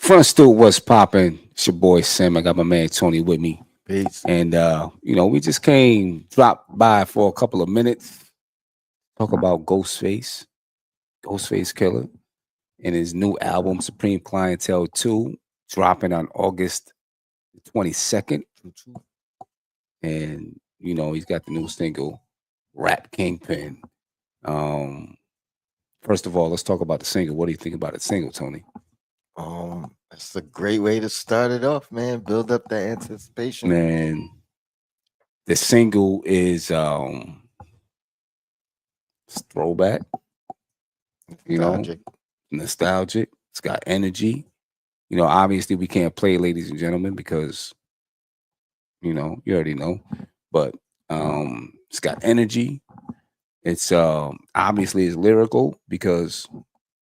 Front Stoop, what's popping? It's your boy Sam. I got my man Tony with me. Peace. And we just drop by for a couple of minutes, talk about Ghostface Killah, and his new album, Supreme Clientele 2, dropping on August 22nd. And he's got the new single, Rap Kingpin. First of all, let's talk about the single. What do you think about the single, Tony? That's a great way to start it off, man. Build up that anticipation. Man, the single is throwback, nostalgic. It's got energy. Obviously we can't play ladies and gentlemen because you already know, but it's got energy. It's obviously it's lyrical because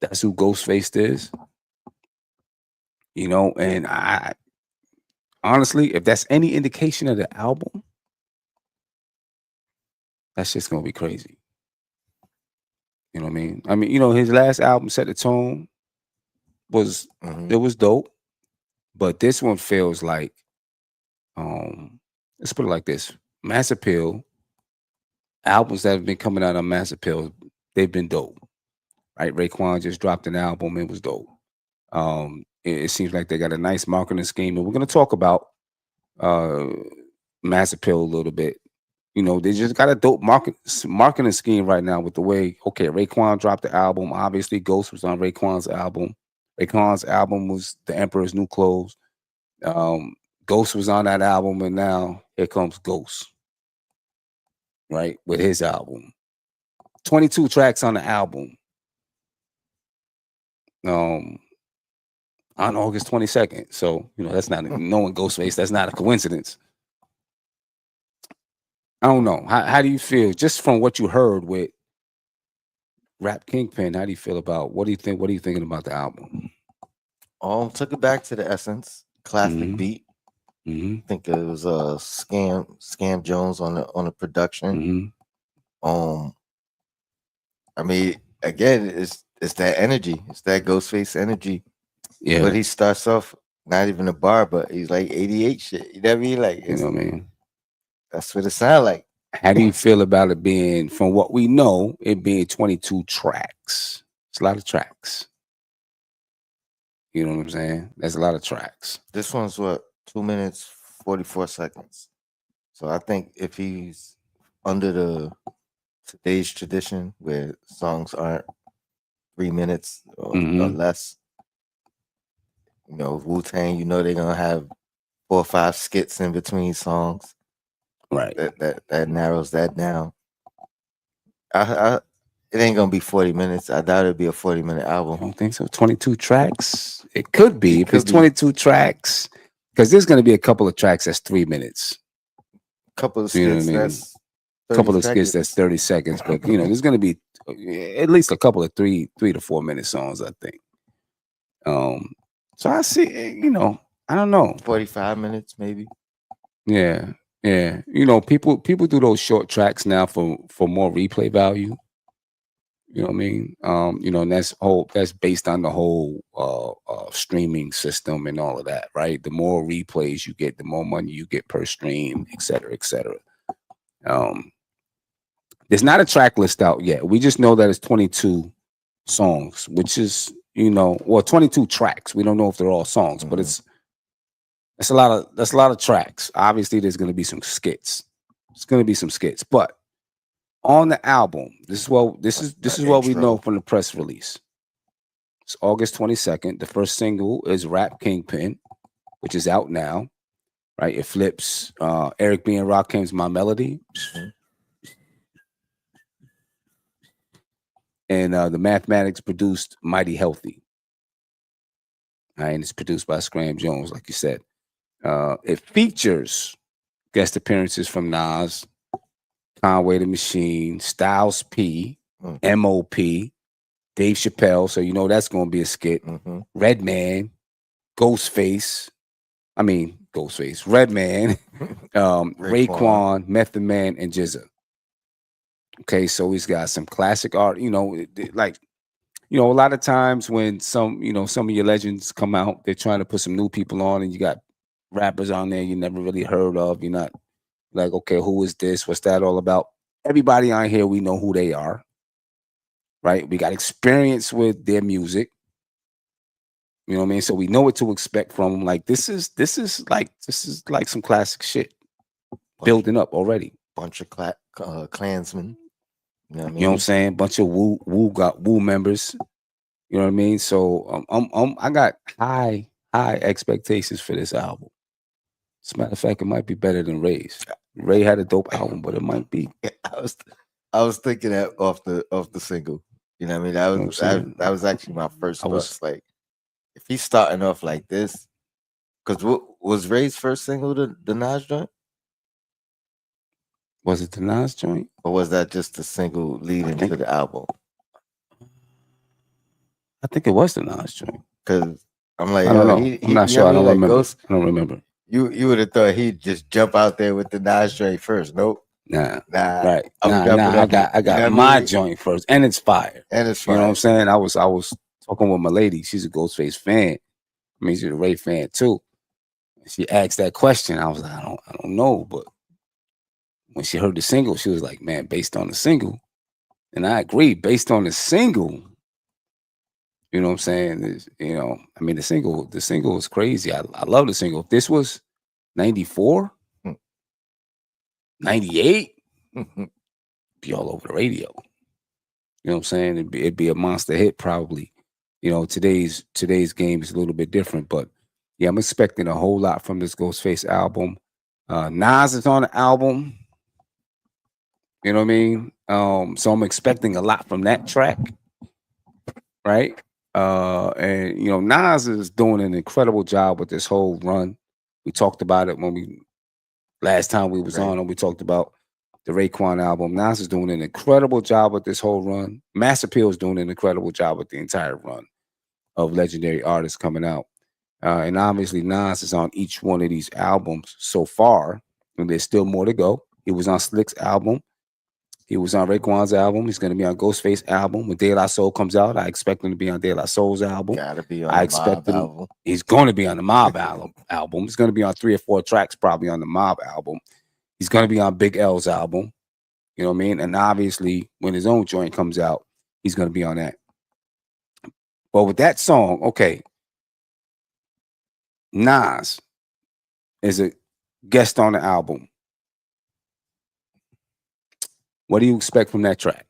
that's who Ghostface is. And I honestly, if that's any indication of the album, that's just gonna be crazy. You know what I mean? His last album set the tone, it was dope, but this one feels like let's put it like this. Mass Appeal, albums that have been coming out on Mass Appeal, they've been dope. Right? Raekwon just dropped an album, it was dope. It seems like they got a nice marketing scheme, and we're gonna talk about Mass Appeal a little bit. They just got a dope marketing scheme right now with the way, Raekwon dropped the album. Obviously, Ghost was on Raekwon's album. Raekwon's album was The Emperor's New Clothes. Ghost was on that album, and now here comes Ghost, right, with his album. 22 tracks on the album. On August 22nd. So, that's not knowing Ghostface, that's not a coincidence. I don't know. How do you feel just from what you heard with Rap Kingpin? How do you feel about what are you thinking about the album? Took it back to the essence. Classic beat. I think it was Scam Jones on the production. I mean, again, it's that energy. It's that Ghostface energy. Yeah. But he starts off not even a bar, but he's like 88 shit. You know what I mean? Like, you know what I mean? That's what it sounds like. How do you feel about it being, from what we know, it being 22 tracks? It's a lot of tracks. You know what I'm saying? That's a lot of tracks. This one's what, 2 minutes, 44 seconds. So I think if he's under today's tradition where songs aren't 3 minutes or less, Wu-Tang, they're gonna have 4 or 5 skits in between songs. Right. That narrows that down. It ain't gonna be 40 minutes. I doubt it'll be a 40-minute album. I don't think so. 22 tracks. It could be if it's 22 tracks, because there's gonna be a couple of tracks that's 3 minutes. Couple of skits that's couple of skits that's 30 seconds, but there's gonna be at least a couple of 3 to 4 minute songs, I think. So I see, I don't know. 45 minutes maybe. Yeah. Yeah. People do those short tracks now for more replay value. You know what I mean? And that's based on the whole streaming system and all of that, right? The more replays you get, the more money you get per stream, et cetera, et cetera. There's not a track list out yet. We just know that it's 22 songs, which is, 22 tracks. We don't know if they're all songs, but that's a lot of tracks. Obviously, there's going to be some skits. It's going to be some skits, but on the album, this is what we know from the press release. It's August 22nd. The first single is Rap Kingpin, which is out now. Right? It flips Eric B. and Rakim's My Melody. And the Mathematics produced Mighty Healthy. And it's produced by Scram Jones, like you said. It features guest appearances from Nas, Conway The Machine, Styles P, M.O.P, Dave Chappelle. So that's going to be a skit. Redman, Ghostface, Redman, Raekwon, Method Man, and GZA. Okay, so he's got some classic art. you know, a lot of times when some of your legends come out, they're trying to put some new people on, and you got rappers on there you never really heard of. You're not like, okay, who is this? What's that all about? Everybody on here, we know who they are, right? We got experience with their music. You know what I mean? So we know what to expect from them. Like this is like some classic shit building up already. Bunch of Klansmen. You know what I mean? You know what I'm saying? Bunch of woo members. You know what I mean? So I got high expectations for this album. As a matter of fact, it might be better than Ray's. Ray had a dope album, but it might be. I was thinking that off the single. You know what I mean? That was actually my first thoughts. Like, if he's starting off like this, because what was Ray's first single, the Nas joint? Was it the Nas joint? Or was that just the single leading to the album? I think it was the Nas joint. Because I'm like, I don't know. I'm not sure. I don't remember. I don't remember. You would have thought he'd just jump out there with the Nas joint first. Nope. Nah. Right. I got my joint first, and it's fire. You know what I'm saying? I was talking with my lady. She's a Ghostface fan. I mean, she's a Ray fan too. She asked that question. I was like, I don't know, but when she heard the single, she was like, man, based on the single. And I agree, based on the single, you know what I'm saying? I mean, the single was crazy. I love the single. If this was 94, 98, be all over the radio. You know what I'm saying? It'd be a monster hit probably. You know, today's game is a little bit different, but yeah, I'm expecting a whole lot from this Ghostface album. Nas is on the album. You know what I mean? So I'm expecting a lot from that track, right? And Nas is doing an incredible job with this whole run. We talked about it last time we was on, and we talked about the Raekwon album. Nas is doing an incredible job with this whole run. Mass Appeal is doing an incredible job with the entire run of legendary artists coming out. And obviously Nas is on each one of these albums so far, and there's still more to go. He was on Slick's album. He was on Raekwon's album. He's going to be on Ghostface's album. When De La Soul comes out, I expect him to be on De La Soul's album. Gotta be on the Mob album. He's going to be on the Mob album. He's going to be on 3 or 4 tracks probably on the Mob album. He's going to be on Big L's album. You know what I mean? And obviously, when his own joint comes out, he's going to be on that. But with that song, okay, Nas is a guest on the album. What do you expect from that track?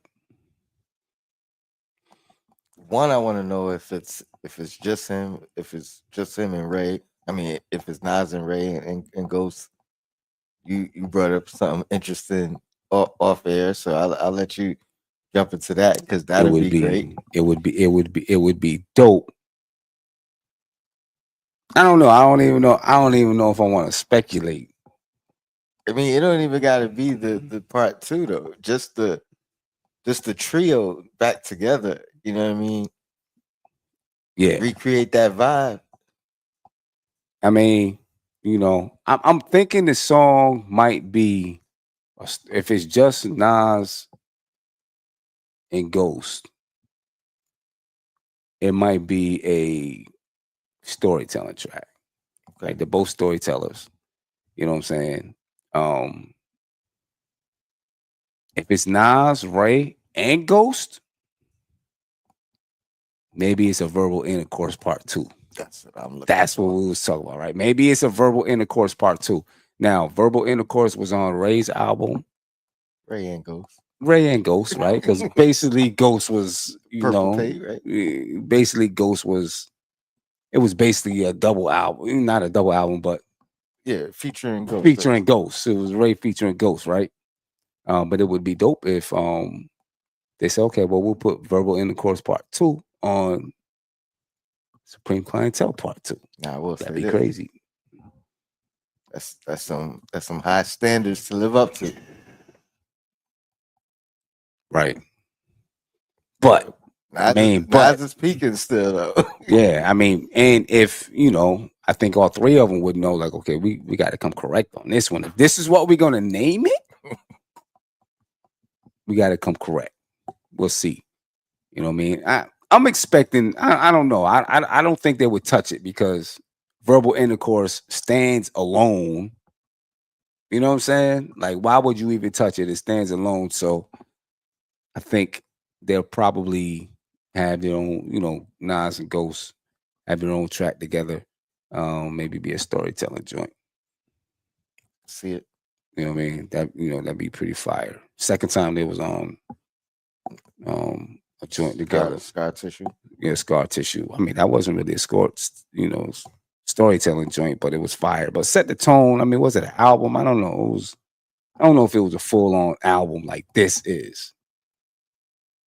One, I want to know if it's just him, and Ray. I mean, if it's Nas and Ray and Ghost. You brought up something interesting off air, so I'll let you jump into that because that would be great. It would be dope. I don't know. I don't even know if I want to speculate. I mean, it don't even got to be the part 2 though. Just the trio back together. You know what I mean? Yeah. Recreate that vibe. I mean, I'm thinking the song might be, if it's just Nas and Ghost, it might be a storytelling track. Okay. Like they're both storytellers. You know what I'm saying? If it's Nas, Ray, and Ghost, maybe it's a verbal intercourse part 2. That's what I'm looking That's what we was talking about, right? Maybe it's a verbal intercourse part 2. Now, verbal intercourse was on Ray's album. Ray and Ghost, right? Because basically Ghost was, Pay, right? Basically Ghost was, it was basically a double album. Not a double album, but yeah, featuring Ghost. Ghost. It was Ray featuring Ghost, right? But it would be dope if they say, okay, well, we'll put verbal intercourse part 2 on Supreme Clientele part 2. Nah, that'd be crazy. That's some high standards to live up to. Right. But Nas is peaking still though. Yeah, I mean, and if I think all 3 of them would know, like, okay, we got to come correct on this one. If this is what we're gonna name it, we got to come correct. We'll see. You know what I mean? I'm expecting. I don't know. I don't think they would touch it because verbal intercourse stands alone. You know what I'm saying? Like, why would you even touch it? It stands alone. So I think they'll probably have their own. You know, Nas and Ghost have their own track together. Maybe be a storytelling joint. See it. You know what I mean? That'd be pretty fire. Second time they was on a joint together. Scar tissue. Yeah, Scar Tissue. I mean, that wasn't really a storytelling joint, but it was fire. But set the tone. I mean, was it an album? I don't know. I don't know if it was a full on album like this is.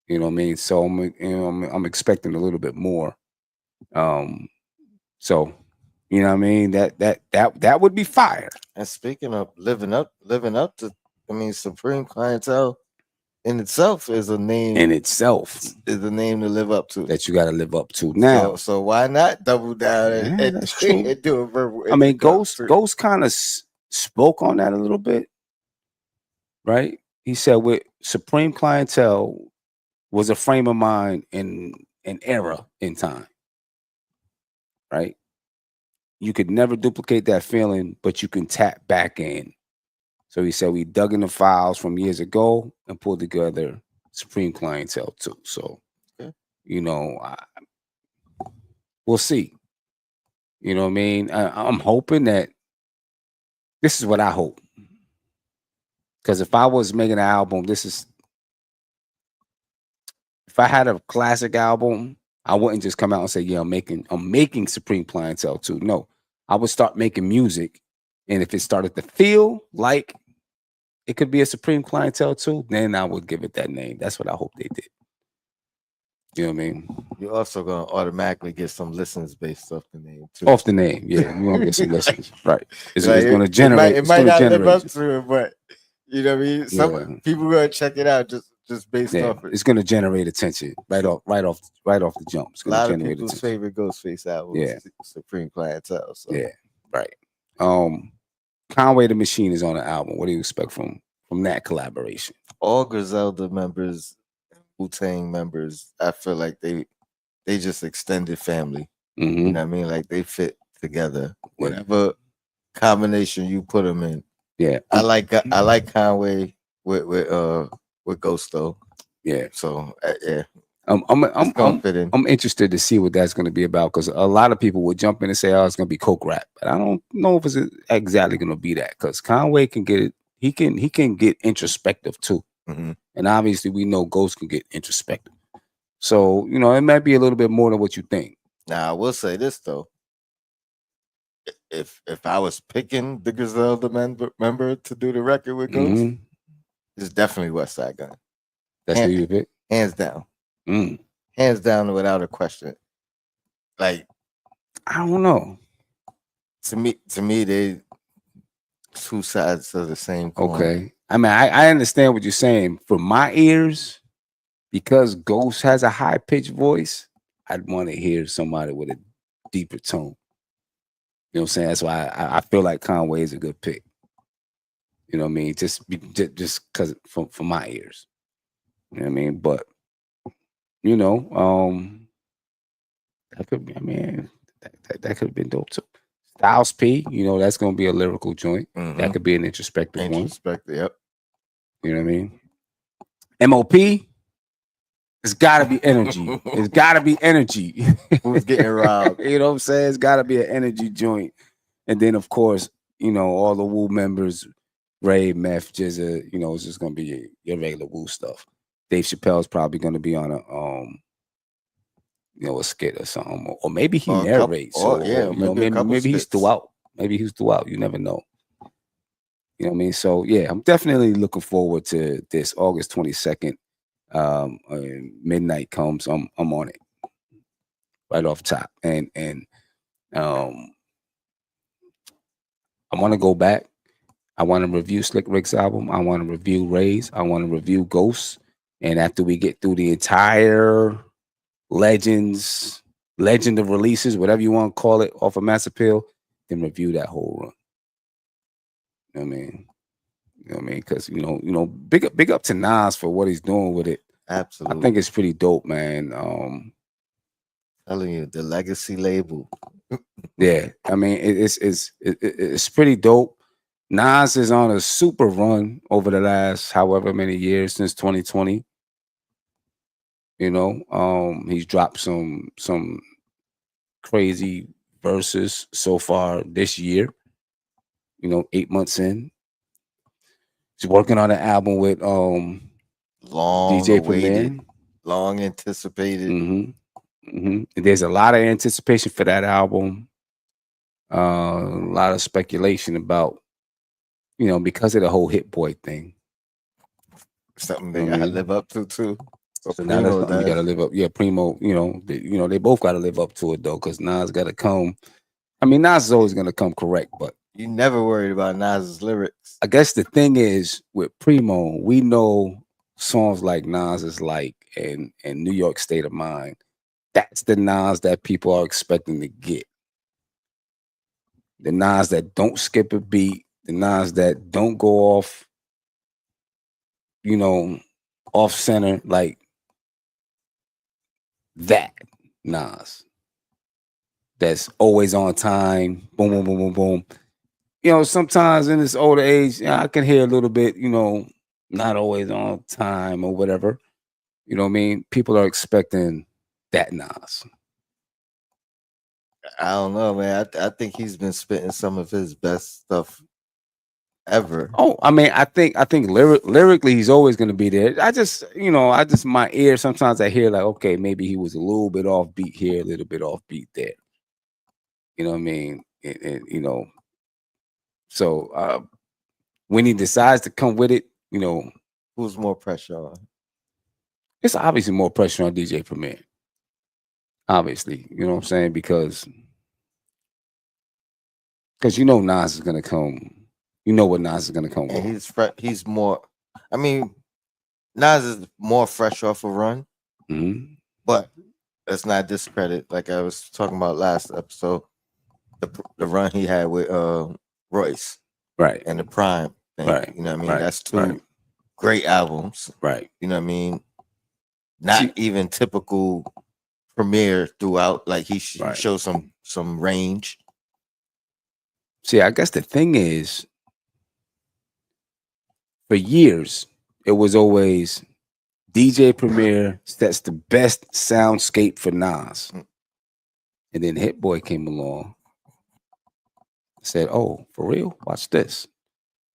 You know what I mean? So I'm expecting a little bit more. So you know what I mean? That would be fire. And speaking of living up to, I mean, Supreme Clientele in itself is a name. In itself is a name to live up to. That you got to live up to now. So why not double down and that's true. And do a verbal? I mean, Ghost kind of spoke on that a little bit, right? He said with Supreme Clientele was a frame of mind in an era in time, right? You could never duplicate that feeling, but you can tap back in. So he said we dug in the files from years ago and pulled together Supreme Clientele too. So, you know, we'll see. You know what I mean? I'm hoping that this is what I hope. Because if I was making an album, if I had a classic album, I wouldn't just come out and say, yeah, I'm making Supreme Clientele too. No, I would start making music. And if it started to feel like it could be a Supreme Clientele too, then I would give it that name. That's what I hope they did. You know what I mean? You're also gonna automatically get some listens based off the name too. Off the name, yeah. You're gonna get some listens. Right. It's gonna generate. It might not live up to it, but you know what I mean? Some people are gonna check it out just based off it. It's gonna generate attention right off the jump. It's a lot of people's favorite Ghostface album is Supreme Clientele. So. Yeah, right. Conway the Machine is on the album. What do you expect from that collaboration? All Griselda members, Wu-Tang members, I feel like they just extended family. Mm-hmm. You know what I mean? Like they fit together. Whatever combination you put them in. Yeah. I like Conway with Ghost though. Yeah. So yeah. I'm interested to see what that's going to be about because a lot of people would jump in and say, "Oh, it's going to be coke rap," but I don't know if it's exactly going to be that because Conway can get it. He can get introspective too, and obviously we know Ghost can get introspective. So you know it might be a little bit more than what you think. Now I will say this though: if I was picking the Griselda member to do the record with Ghost, it's definitely Westside Gunn. That's who you pick, hands down. Hands down, without a question. Like, I don't know. To me, they two sides of the same coin. Okay, I mean, I understand what you're saying. For my ears, because Ghost has a high pitched voice, I'd want to hear somebody with a deeper tone. You know what I'm saying? That's why I feel like Conway is a good pick. You know what I mean? Just because for my ears. You know what I mean? But you know, that could be. I mean, that could have been dope too. Styles P, you know, that's gonna be a lyrical joint. That could be an introspective one. Yep. You know what I mean? M.O.P. It's gotta be energy. It's gotta be energy. Who's getting robbed? You know what I'm saying? It's gotta be an energy joint. And then of course, you know, all the Wu members, Ray, Meth, Jizza, you know, it's just gonna be your regular Wu stuff. Dave Chappelle's probably gonna be on a skit or something, or maybe he narrates. Maybe he's throughout. Maybe he's throughout. You never know. You know what I mean? So yeah, I'm definitely looking forward to this August 22nd. Midnight comes, I'm on it right off top, and I want to go back. I want to review Slick Rick's album. I want to review Ray's. I want to review Ghosts. And after we get through the entire legend of releases, whatever you want to call it, off of Mass Appeal, then review that whole run. You know what I mean? You know what I mean? Because you know, big up to Nas for what he's doing with it. Absolutely. I think it's pretty dope, man. telling you, the legacy label. Yeah, I mean it's pretty dope. Nas is on a super run over the last however many years since 2020. You know, he's dropped some crazy verses so far this year. You know, 8 months in, he's working on an album with Long DJ awaited, Premier. long anticipated. There's a lot of anticipation for that album. A lot of speculation about, you know, because of the whole Hit Boy thing. Something You they know what I gotta mean? live up to too. Or So now that's Primo something you got to does. live up. Yeah, Primo. You know, they both got to live up to it though, because Nas got to come. I mean, Nas is always gonna come correct, but You never worried about Nas's lyrics. I guess the thing is with Primo, we know songs like Nas is like and New York State of Mind. That's the Nas that people are expecting to get. The Nas that don't skip a beat, the Nas that don't go off, you know, off center like that Nas. That's always on time. Boom, boom, boom, boom, boom. You know, sometimes in this older age, I can hear a little bit, you know, not always on time or whatever. You know what I mean? People are expecting that Nas. I don't know, man. I think he's been spitting some of his best stuff ever. Oh, I mean, I think lyrically he's always gonna be there. I just, you know, my ear sometimes I hear like, okay, maybe he was a little bit off beat here, a little bit off beat there. You know what I mean? You know, so when he decides to come with it, you know, Who's more pressure on? it's obviously more pressure on DJ Premier. Obviously, you know what I'm saying? Because you know Nas is gonna come. You know what Nas is gonna come And with. he's more. I mean, Nas is more fresh off a run, Hmm. but let's not discredit. Like I was talking about last episode, the run he had with Royce Right, and the Prime thing. right, You know what I mean? right, That's right, two great albums. right. You know what I mean? Not See, even typical premiere throughout. Like he right. showed some range. See, I guess the thing is, for years, it was always DJ Premier sets the best soundscape for Nas. Mm. And then Hit Boy came along, said, "Oh, for real? Watch this."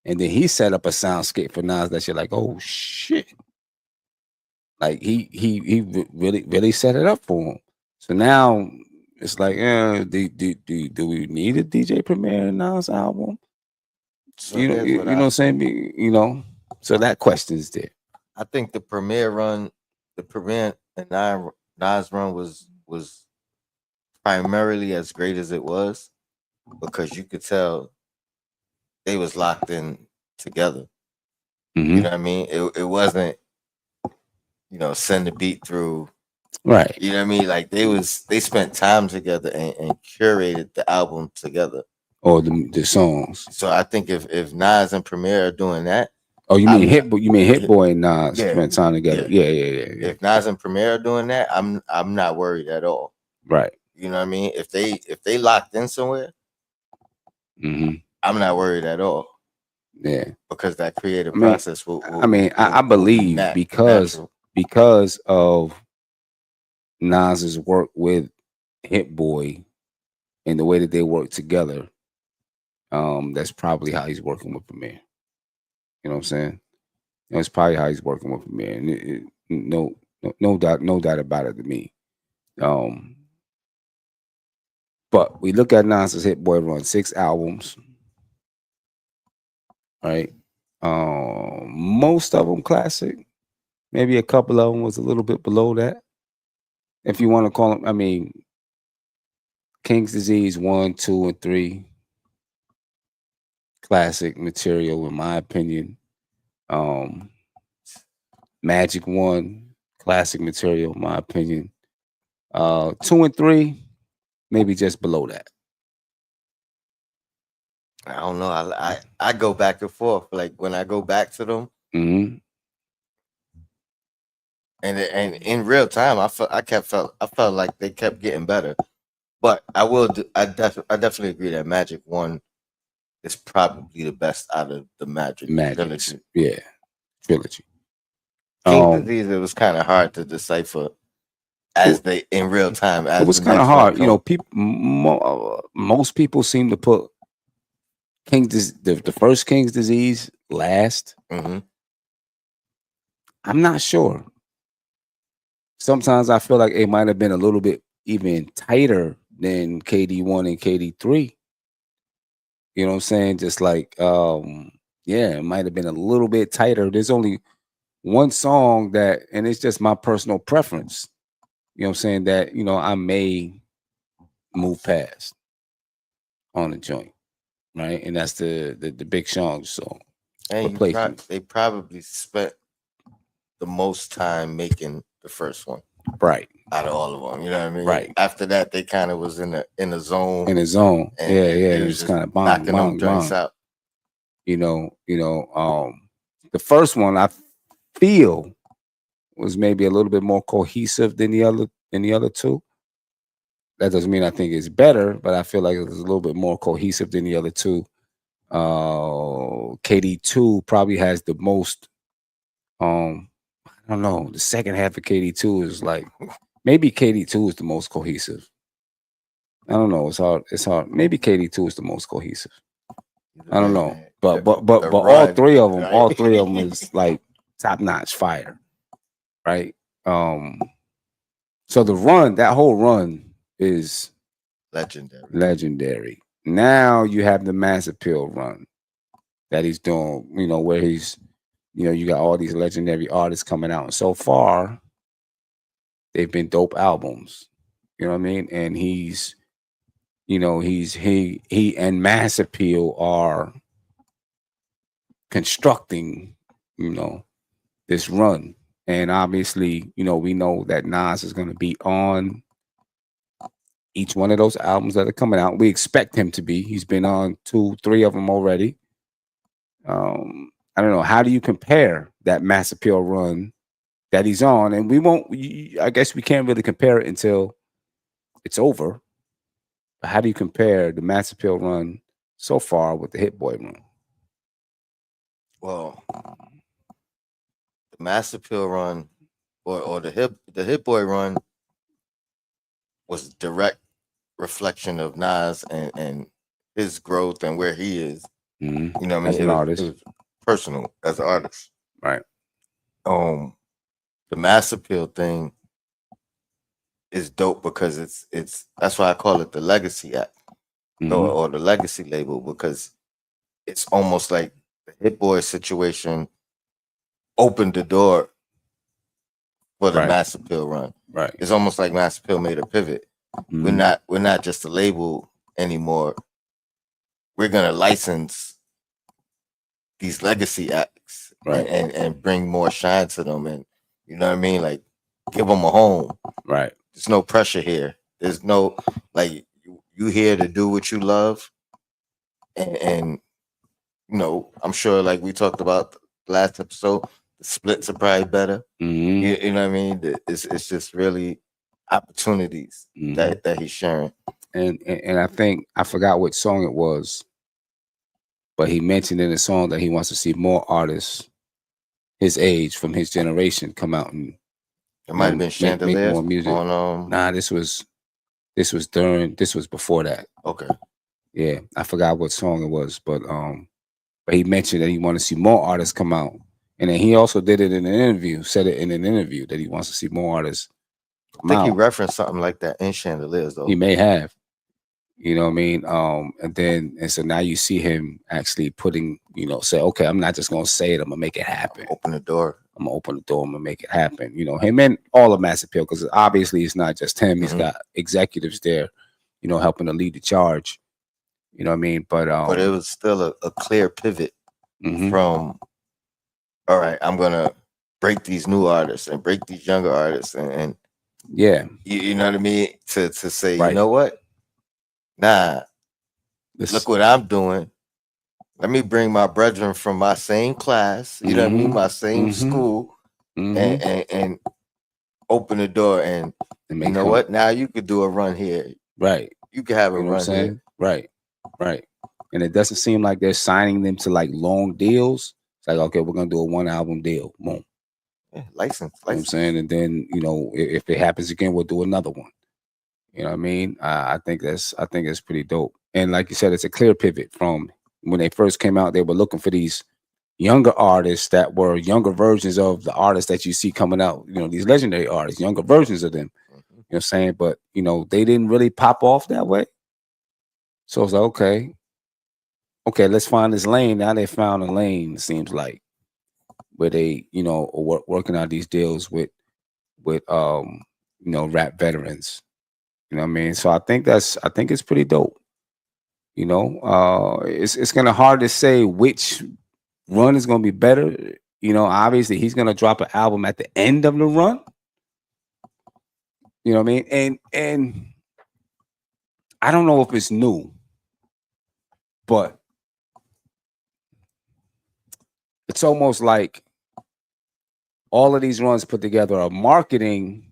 And then he set up a soundscape for Nas that you're like, "Oh shit!" Like he really set it up for him. So now it's like, do we need a DJ Premier Nas album? So here's what You know I what I'm saying? think. You know, so that question's there. I think the premiere run, the premiere and Nas run was primarily as great as it was because you could tell they was locked in together. You know Hmm. what I mean? It wasn't, send the beat through. Right. You know what I mean? Like they spent time together and curated the album together. Or the songs. So I think if Nas and Premier are doing that, Oh, you mean I'm Hit Boy? You mean Hit yeah, Boy and Nas yeah, spent time together? yeah. Yeah, yeah, yeah, yeah. If Nas and Premier are doing that, I'm not worried at all. Right. You know what I mean? If they locked in somewhere, Hmm. I'm not worried at all Yeah. because that creative I mean, process I will be believe natural. because of Nas's work with Hit Boy and the way that they work together, that's probably how he's working with Premier. You know what I'm saying? That's probably how he's working with Premier. And no doubt about it to me. Um, but we look at Nas's Hit Boy run, 6 albums, right? Most of them classic. Maybe a couple of them was a little bit below that. If you want to call them, I mean, King's Disease 1, 2, and 3, classic material in my opinion. Um, Magic 1, classic material in my opinion. 2 and 3, maybe just below that. I don't know. I go back and forth. Like when I go back to them, Hmm. and in real time, I felt like they kept getting better. But I definitely agree that Magic One is probably the best out of the Magic Magics, trilogy. yeah, trilogy. King Disease, it was kind of hard to decipher as It, they in real time it as was the kind of next one hard, you know. come. People, most people seem to put the first King's Disease last. Mm-hmm. I'm not sure. Sometimes I feel like it might have been a little bit even tighter than KD1 and KD3. You know what I'm saying? Just like, yeah, it might have been a little bit tighter. There's only one song that, and it's just my personal preference. You know what I'm saying? That, you know, I may move past on the joint, right? And that's the Big Sean song. And they probably spent the most time making the first one Right. out of all of them. You know what I mean? Right. After that, they kind of was in the zone. In the zone. And, Yeah, and yeah. they It was was just kind of bong, knocking them bong, joints bong. out. The first one I feel was maybe a little bit more cohesive than the other two. That doesn't mean I think it's better, but I feel like it was a little bit more cohesive than the other two. KD2 probably has the most. I don't know. The second half of KD2 is like maybe KD2 is the most cohesive. I don't know. It's hard. It's hard. Maybe KD2 is the most cohesive. I don't know. But all run, three of them, right? all three of them is like top notch fire, right? So the run, that whole run is legendary. Now you have the Mass Appeal run that he's doing, you know, where he's, you know, you got all these legendary artists coming out. And so far, they've been dope albums. You know what I mean? And he's, you know, he and Mass Appeal are constructing, you know, this run. And obviously, you know, we know that Nas is going to be on each one of those albums that are coming out. We expect him to be. He's been on 2, 3 of them already. I don't know. How do you compare that Mass Appeal run that he's on? And we won't. I guess we can't really compare it until it's over. But how do you compare the Mass Appeal run so far with the Hitboy run? Well, the Mass Appeal run or the Hitboy run was direct reflection of Nas and his growth and where he is. Mm-hmm. You know what I mean? As an artist, it was personal as an artist. right? The Mass Appeal thing is dope because it's that's why I call it the Legacy Act or the Legacy label, because it's almost like the Hit Boy situation opened the door for the Mass Appeal run. Right. It's almost like Mass Appeal made a pivot. We're not just a label anymore. We're gonna license these legacy acts and bring more shine to them, and you know what I mean, like give them a home. Right. There's no pressure here. There's no like you here to do what you love, and you know I'm sure like we talked about last episode, the splits are probably better. You know what I mean? It's just really opportunities that he's sharing. And I think I forgot what song it was, but he mentioned in the song that he wants to see more artists his age from his generation come out and it might have been Chandelier make more music. On Nah, this was before that. Okay. Yeah, I forgot what song it was, but he mentioned that he wanted to see more artists come out. And then he also did it in an interview, said it in an interview that he wants to see more artists come I think out. he referenced something like that in Chandeliers though. He may have. You know what I mean? And so now you see him actually putting, you know, say, okay, I'm not just gonna say it, I'm gonna make it happen. Open the door. I'm gonna open the door, I'm gonna make it happen. You know, him and all of Mass Appeal, because obviously it's not just him, he's got executives there, you know, helping to lead the charge. You know what I mean? But it was still a clear pivot from all right, I'm gonna break these new artists and break these younger artists and yeah. You know what I mean? To say, you know what? Nah, look what I'm doing. Let me bring my brethren from my same class, you know what I mean, my same school, and open the door and you know what? Now you could do a run here. Right. You could have a You know what I'm run saying? here. Right. Right. And it doesn't seem like they're signing them to like long deals. It's like, okay, we're gonna do a 1 album deal. Boom. Yeah, license. You know what I'm saying? And then, you know, if it happens again, we'll do another one. You know what I mean? I think it's pretty dope. And like you said, it's a clear pivot from when they first came out. They were looking for these younger artists that were younger versions of the artists that you see coming out. You know, these legendary artists, younger versions of them. You know what I'm saying? But you know, they didn't really pop off that way. So it's like, okay, let's find this lane. Now they found a lane. It seems like where they, you know, are working out these deals with you know, rap veterans. You know what I mean? So I think it's pretty dope. You know, it's kind of hard to say which run is going to be better. You know, obviously he's going to drop an album at the end of the run. You know what I mean? And I don't know if it's new, but it's almost like all of these runs put together are marketing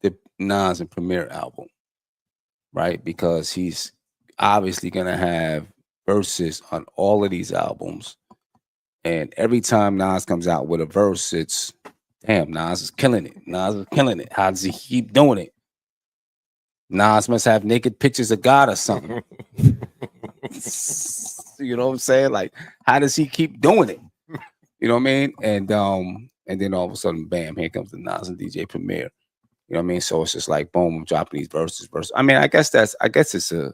the Nas and Premier album, right? Because he's obviously gonna have verses on all of these albums, and every time Nas comes out with a verse, it's damn, Nas is killing it. Nas is killing it. How does he keep doing it? Nas must have naked pictures of God or something. You know what I'm saying? Like, how does he keep doing it? You know what I mean? And then all of a sudden, bam, here comes the Nas and DJ Premier. You know what I mean? So it's just like, boom, I'm dropping these verses. I mean, I guess it's a,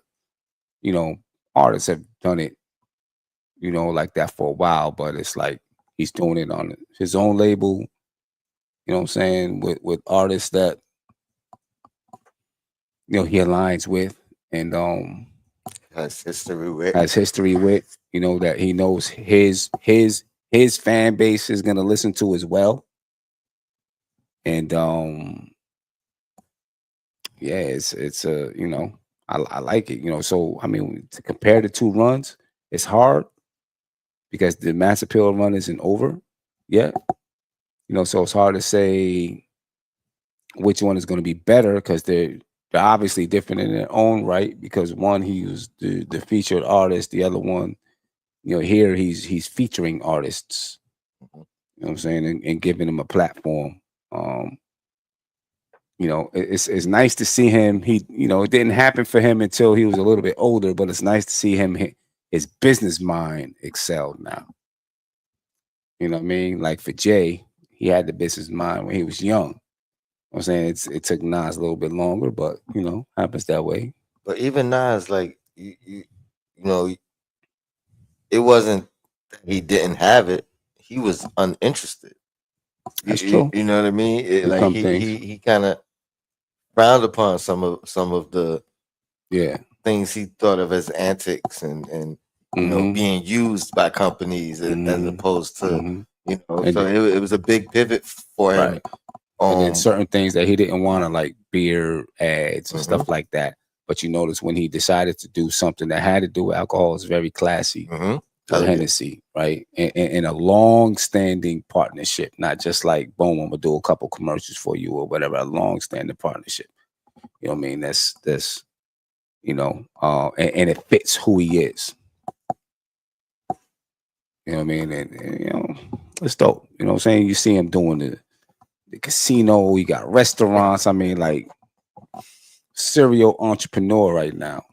you know, artists have done it, you know, like that for a while, but it's like he's doing it on his own label. You know what I'm saying? With artists that, you know, he aligns with and has history with, you know, that he knows his fan base is gonna listen to as well. And yeah, it's a, you know, I like it, you know. So I mean, to compare the two runs, it's hard because the Mass Appeal run isn't over yet. You know, so it's hard to say which one is going to be better because they're obviously different in their own right. Because one, he was the featured artist, the other one, you know, here he's featuring artists. You know what I'm saying, and giving them a platform. You know, it's nice to see him. He, you know, it didn't happen for him until he was a little bit older, but it's nice to see him, his business mind excelled now. You know what I mean? Like for Jay, he had the business mind when he was young. You know what I'm saying, it took Nas a little bit longer, but you know, happens that way. But even Nas, like you know, it wasn't that he didn't have it; he was uninterested. That's true. You know what I mean? Like he kind of frowned upon some of the things he thought of as antics and you know, being used by companies as opposed to you know. And so it was a big pivot for him. Right. And then certain things that he didn't want to, like beer ads and stuff like that. But you notice when he decided to do something that had to do with alcohol, it's very classy. Hennessy, right? And a long-standing partnership, not just like, boom, I'm gonna do a couple commercials for you or whatever. A long-standing partnership. You know what I mean? That's you know, and it fits who he is. You know what I mean? And you know, it's dope. You know what I'm saying? You see him doing the casino, he got restaurants. I mean, like serial entrepreneur right now.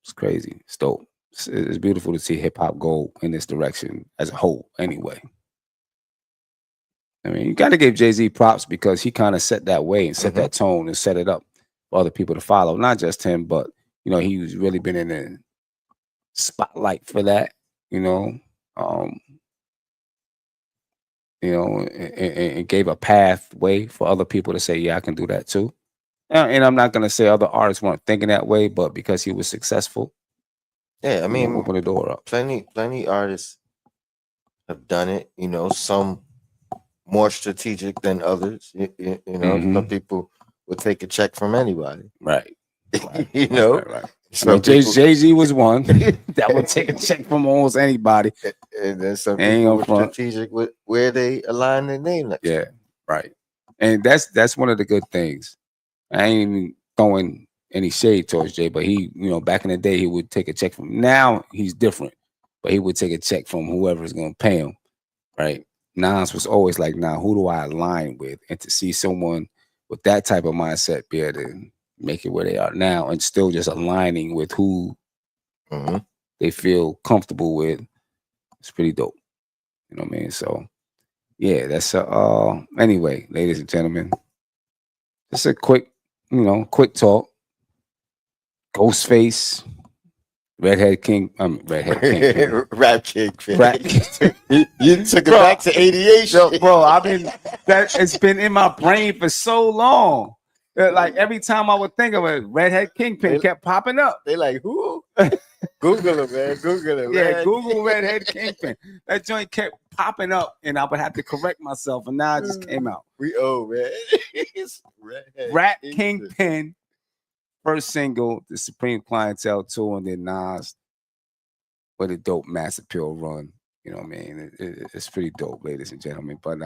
It's crazy. It's dope. It's beautiful to see hip hop go in this direction as a whole, anyway. I mean, you got to give Jay-Z props because he kind of set that way and set that tone and set it up for other people to follow. Not just him, but you know, he's really been in the spotlight for that. You know, and gave a pathway for other people to say, yeah, I can do that too. And I'm not gonna say other artists weren't thinking that way, but because he was successful, yeah, I mean, open the door up. Plenty artists have done it. You know, some more strategic than others. You know, some people will take a check from anybody. Right. You know, right. So Jay-Z was one that would take a check from almost anybody. And then some people were strategic with where they align their name next. Yeah. Right. And that's one of the good things. I ain't even throwing any shade towards Jay, but he, back in the day, he would take a check from. Now he's different, but he would take a check from whoever's going to pay him. Right. Nas was always like, now who do I align with? And to see someone with that type of mindset be able to make it where they are now and still just aligning with who they feel comfortable with, it's pretty dope. You know what I mean? So yeah, that's anyway, ladies and gentlemen, just a quick talk. Ghostface, Redhead Kingpin. Rap Kingpin. Rap. You took it back to 88. Bro, it's been in my brain for so long. Like every time I would think of it, Redhead Kingpin kept popping up. They like, who? Google it, man. Google it. Yeah, Google Redhead Kingpin. That joint kept popping up, and I would have to correct myself, and now it just came out. We owe, man. It's Rap Kingpin, first single, the Supreme Clientele tour, and then Nas with a dope Mass Appeal run. You know what I mean? It's pretty dope, ladies and gentlemen. But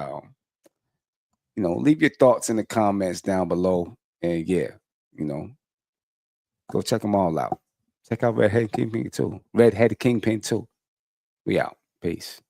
leave your thoughts in the comments down below, and yeah, go check them all out. Check out Redhead Kingpin too. We out. Peace.